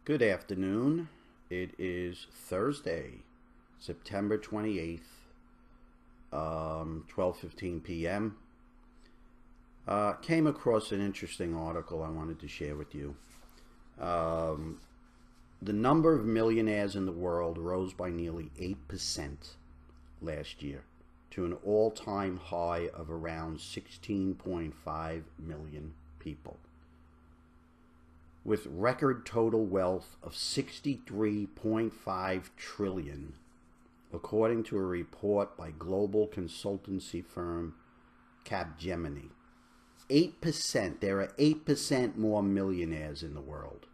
Good afternoon. It is Thursday, September 28th, 12:15 p.m. Came across an interesting article I wanted to share with you. The number of millionaires in the world rose by nearly 8% last year to an all-time high of around 16.5 million people, with record total wealth of 63.5 trillion, according to a report by global consultancy firm Capgemini. 8%, there are 8% more millionaires in the world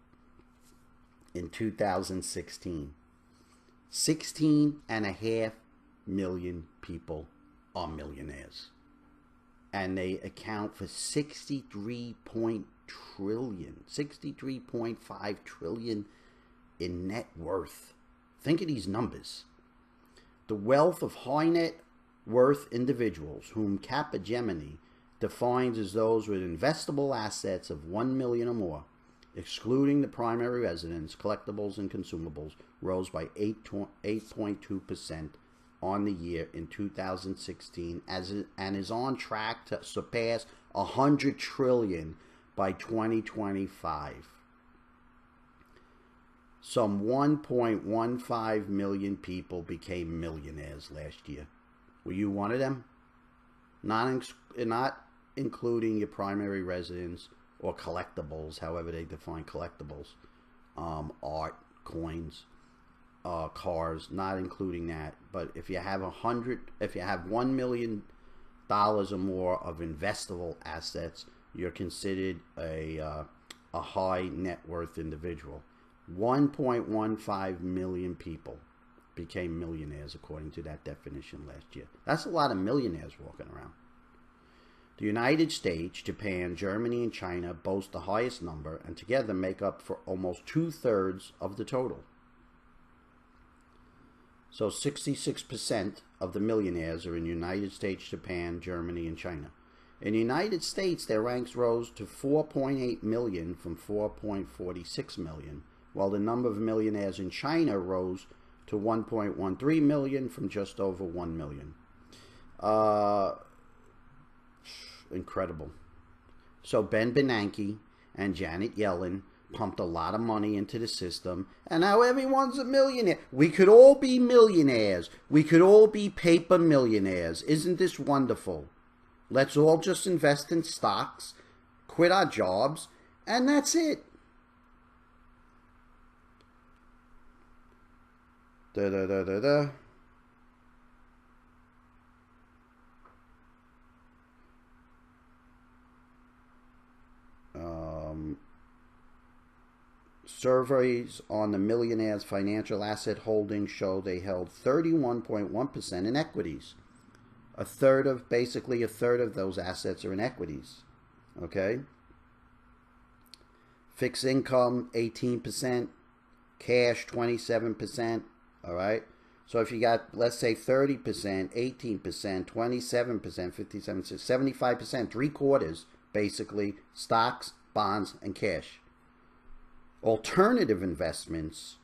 in 2016. 16.5 million people are millionaires, and they account for 63.5 trillion in net worth. Think of these numbers. The wealth of high net worth individuals, whom Capgemini defines as those with investable assets of 1 million or more, excluding the primary residence, collectibles, and consumables, rose by 8.2% on the year in 2016 and is on track to surpass 100 trillion by 2025. Some 1.15 million people became millionaires last year. Were you one of them? Not including your primary residence or collectibles, however they define collectibles, art, coins, cars, not including that. But if you have $1 million or more of investable assets, you're considered a high net worth individual. 1.15 million people became millionaires according to that definition last year. That's a lot of millionaires walking around. The United States, Japan, Germany, and China boast the highest number, and together make up for almost 2/3 of the total. So 66% of the millionaires are in the United States, Japan, Germany, and China. In the United States, their ranks rose to 4.8 million from 4.46 million, while the number of millionaires in China rose to 1.13 million from just over 1 million. Incredible. So Ben Bernanke and Janet Yellen pumped a lot of money into the system, and now everyone's a millionaire. We could all be millionaires. We could all be paper millionaires. Isn't this wonderful? Let's all just invest in stocks, quit our jobs, and that's it. Surveys on the millionaires' financial asset holdings show they held 31.1% in equities. Basically a third of those assets are in equities. Okay? Fixed income, 18%. Cash, 27%. All right? So if you got, let's say, 30%, 18%, 27%, 57%, 75%, 3/4, basically, stocks, bonds, and cash. Alternative investments,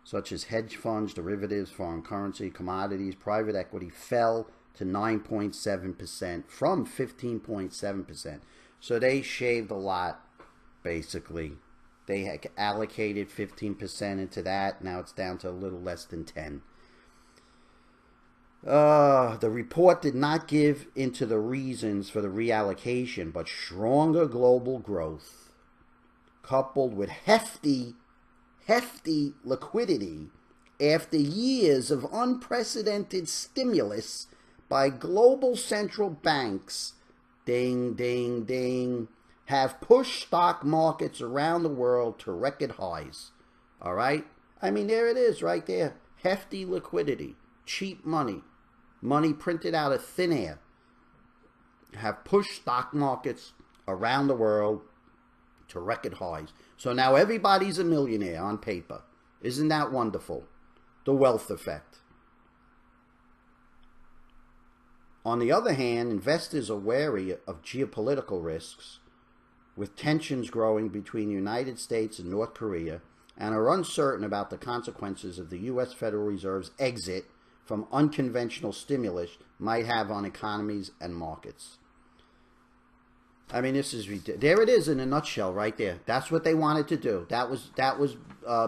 such as hedge funds, derivatives, foreign currency, commodities, private equity, fell to 9.7% from 15.7%. So they shaved a lot, basically. They had allocated 15% into that. Now it's down to a little less than 10%. The report did not give into the reasons for the reallocation, but stronger global growth, coupled with hefty liquidity after years of unprecedented stimulus by global central banks, ding, ding, ding, have pushed stock markets around the world to record highs. All right? I mean, there it is right there. Hefty liquidity, cheap money, money printed out of thin air, have pushed stock markets around the world to record highs. So now everybody's a millionaire on paper. Isn't that wonderful? The wealth effect. On the other hand, investors are wary of geopolitical risks, with tensions growing between the United States and North Korea and are uncertain about the consequences of the U.S. Federal Reserve's exit from unconventional stimulus might have on economies and markets. I mean, this is ridiculous. There it is in a nutshell right there. That's what they wanted to do. That was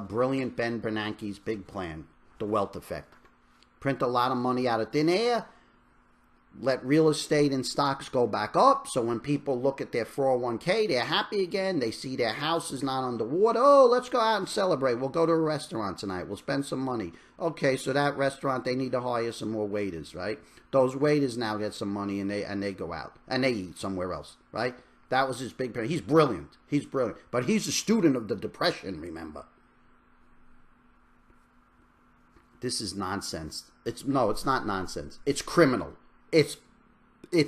brilliant Ben Bernanke's big plan, the wealth effect. Print a lot of money out of thin air, let real estate and stocks go back up, so when people look at their 401k, they're happy again. They see their house is not underwater. Oh, let's go out and celebrate. We'll go to a restaurant tonight. We'll spend some money. Okay, so that restaurant, they need to hire some more waiters, right? Those waiters now get some money and they go out and they eat somewhere else, right? That was his big plan. He's brilliant. He's brilliant. But he's a student of the Depression, remember. This is nonsense. It's not nonsense. It's criminal. It's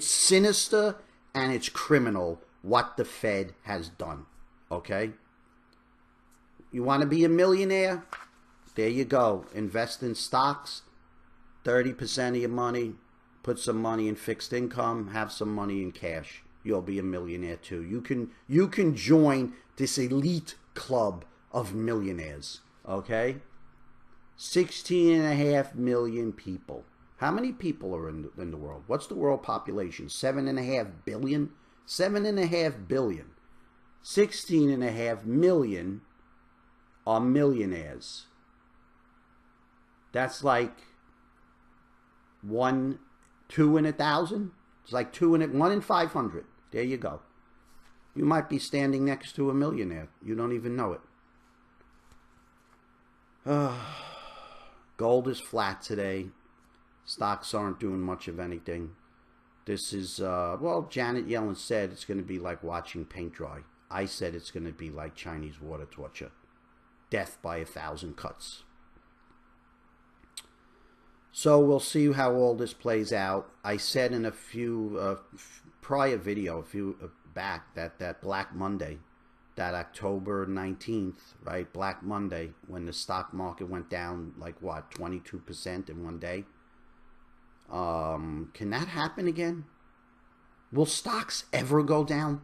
sinister and it's criminal what the Fed has done, okay? You want to be a millionaire? There you go. Invest in stocks, 30% of your money. Put some money in fixed income. Have some money in cash. You'll be a millionaire too. You can join this elite club of millionaires, okay? 16.5 million people. How many people are in the world? What's the world population? 7.5 billion? 7.5 billion. 16.5 million are millionaires. That's like 1, 2 in 1,000. It's like 1 in 500. There you go. You might be standing next to a millionaire. You don't even know it. Gold is flat today. Stocks aren't doing much of anything. This is, well, Janet Yellen said it's going to be like watching paint dry. I said it's going to be like Chinese water torture. Death by 1,000 cuts. So we'll see how all this plays out. I said in a few prior video, back, that Black Monday, that October 19th, right, Black Monday, when the stock market went down like what, 22% in one day. Can that happen again? Will stocks ever go down?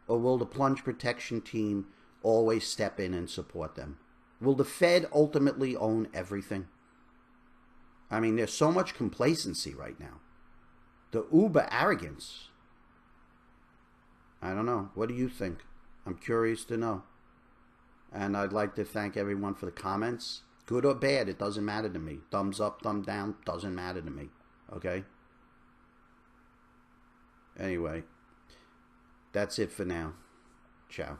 Or will the plunge protection team always step in and support them? Will the Fed ultimately own everything? I mean, there's so much complacency right now. The uber arrogance. I don't know. What do you think? I'm curious to know. And I'd like to thank everyone for the comments. Good or bad, it doesn't matter to me. Thumbs up, thumb down, doesn't matter to me. Okay? Anyway, that's it for now. Ciao.